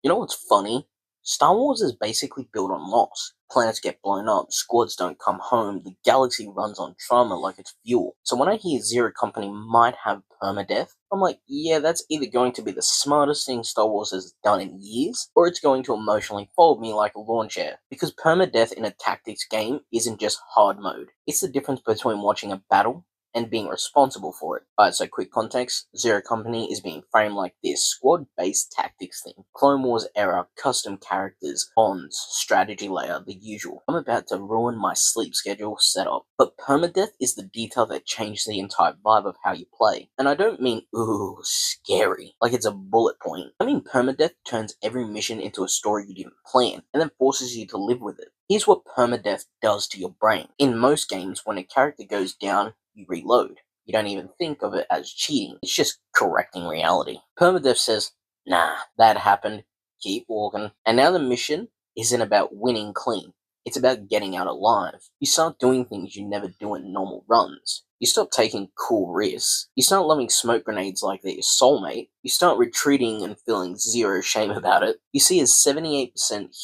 You know what's funny? Star Wars is basically built on loss. Planets get blown up, squads don't come home, the galaxy runs on trauma like it's fuel. So when I hear Zero Company might have permadeath, I'm like, yeah, that's either going to be the smartest thing Star Wars has done in years, or it's going to emotionally fold me like a lawn chair. Because permadeath in a tactics game isn't just hard mode. It's the difference between watching a battle and being responsible for it. Alright, so quick context, Zero Company is being framed like this squad-based tactics thing. Clone Wars era, custom characters, bonds, strategy layer, the usual. I'm about to ruin my sleep schedule setup. But permadeath is the detail that changes the entire vibe of how you play. And I don't mean, ooh, scary, like it's a bullet point. I mean permadeath turns every mission into a story you didn't plan, and then forces you to live with it. Here's what permadeath does to your brain. In most games, when a character goes down, you reload. You don't even think of it as cheating. It's just correcting reality. Permadeath says, nah, that happened. Keep walking. And now the mission isn't about winning clean. It's about getting out alive. You start doing things you never do in normal runs. You stop taking cool risks. You start loving smoke grenades like they're your soulmate. You start retreating and feeling zero shame about it. You see a 78%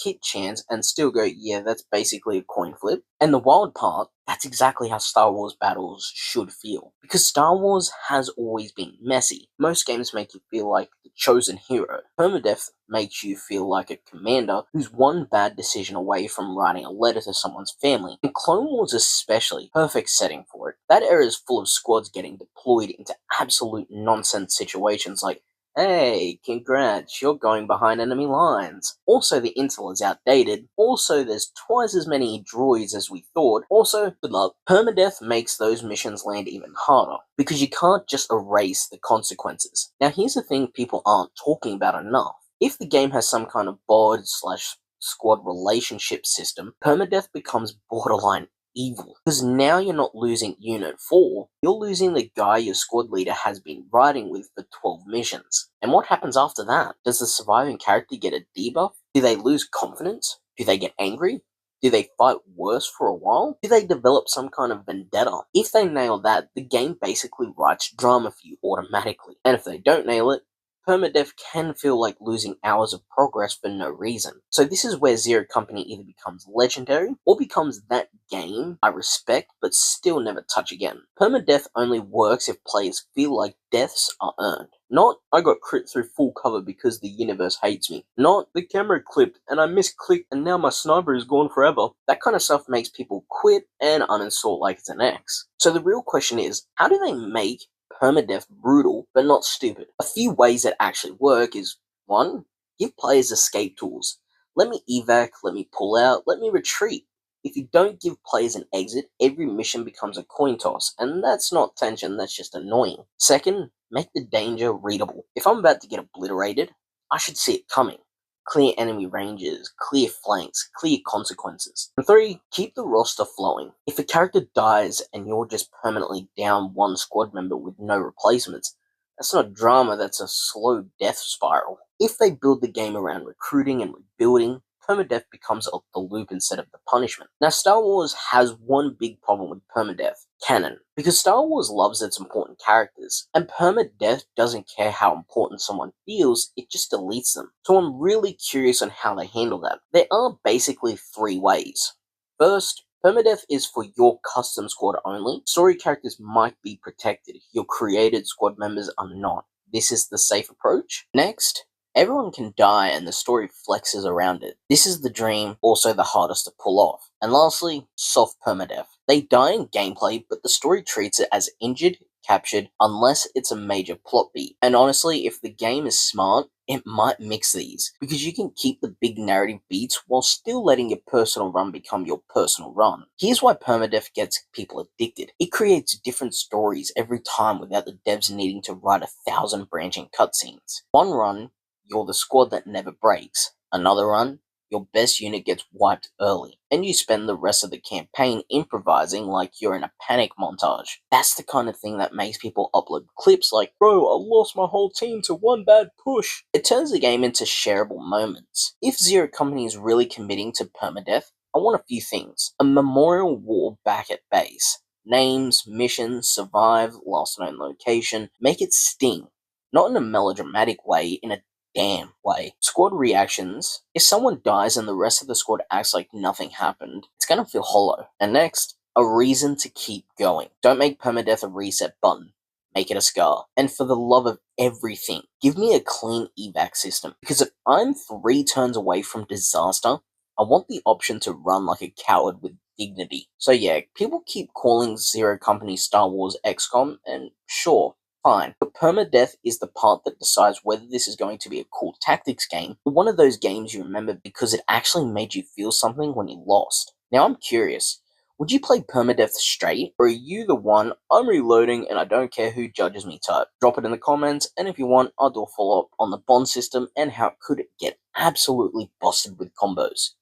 hit chance and still go, yeah, that's basically a coin flip. And the wild part, that's exactly how Star Wars battles should feel. Because Star Wars has always been messy. Most games make you feel like the chosen hero. Permadeath makes you feel like a commander who's one bad decision away from writing a letter to someone's family. And Clone Wars especially, perfect setting for it. That era is full of squads getting deployed into absolute nonsense situations like, hey, congrats, you're going behind enemy lines. Also, the intel is outdated. Also, there's twice as many droids as we thought. Also, good luck. Permadeath makes those missions land even harder, because you can't just erase the consequences. Now, here's the thing people aren't talking about enough. If the game has some kind of bod/squad relationship system, permadeath becomes borderline evil. Because now you're not losing Unit 4, you're losing the guy your squad leader has been riding with for 12 missions. And what happens after that? Does the surviving character get a debuff? Do they lose confidence? Do they get angry? Do they fight worse for a while? Do they develop some kind of vendetta? If they nail that, the game basically writes drama for you automatically. And if they don't nail it, permadeath can feel like losing hours of progress for no reason. So this is where Zero Company either becomes legendary, or becomes that game I respect but still never touch again. Permadeath only works if players feel like deaths are earned. Not, I got crit through full cover because the universe hates me. Not, the camera clipped and I misclicked and now my sniper is gone forever. That kind of stuff makes people quit and uninstall like it's an X. So the real question is, how do they make permadeath brutal but not stupid? A few ways that actually work is, 1. Give players escape tools. Let me evac, let me pull out, let me retreat. If you don't give players an exit, every mission becomes a coin toss, and that's not tension, that's just annoying. 2nd, make the danger readable. If I'm about to get obliterated, I should see it coming. Clear enemy ranges, clear flanks, clear consequences. And 3, keep the roster flowing. If a character dies and you're just permanently down one squad member with no replacements, that's not drama, that's a slow death spiral. If they build the game around recruiting and rebuilding, permadeath becomes the loop instead of the punishment. Now, Star Wars has one big problem with permadeath: canon. Because Star Wars loves its important characters, and permadeath doesn't care how important someone feels, it just deletes them. So I'm really curious on how they handle that. There are basically 3 ways. First, permadeath is for your custom squad only. Story characters might be protected, your created squad members are not. This is the safe approach. Next, everyone can die and the story flexes around it. This is the dream, also the hardest to pull off. And lastly, soft permadeath. They die in gameplay, but the story treats it as injured, captured, unless it's a major plot beat. And honestly, if the game is smart, it might mix these, because you can keep the big narrative beats while still letting your personal run become your personal run. Here's why permadeath gets people addicted. It creates different stories every time without the devs needing to write 1,000 branching cutscenes. One run, you're the squad that never breaks. Another run, your best unit gets wiped early, and you spend the rest of the campaign improvising like you're in a panic montage. That's the kind of thing that makes people upload clips like, bro, I lost my whole team to one bad push. It turns the game into shareable moments. If Zero Company is really committing to permadeath, I want a few things. A memorial wall back at base. Names, missions, survive, last known location. Make it sting. Not in a melodramatic way, in a damn way. Squad reactions. If someone dies and the rest of the squad acts like nothing happened, it's gonna feel hollow. And next, a reason to keep going. Don't make permadeath a reset button. Make it a scar. And for the love of everything, give me a clean evac system. Because if I'm 3 turns away from disaster, I want the option to run like a coward with dignity. So yeah, people keep calling Zero Company Star Wars XCOM, and sure, fine. But permadeath is the part that decides whether this is going to be a cool tactics game, or one of those games you remember because it actually made you feel something when you lost. Now I'm curious, would you play permadeath straight, or are you the one, I'm reloading and I don't care who judges me type? Drop it in the comments, and if you want, I'll do a follow-up on the bond system and how it could get absolutely busted with combos.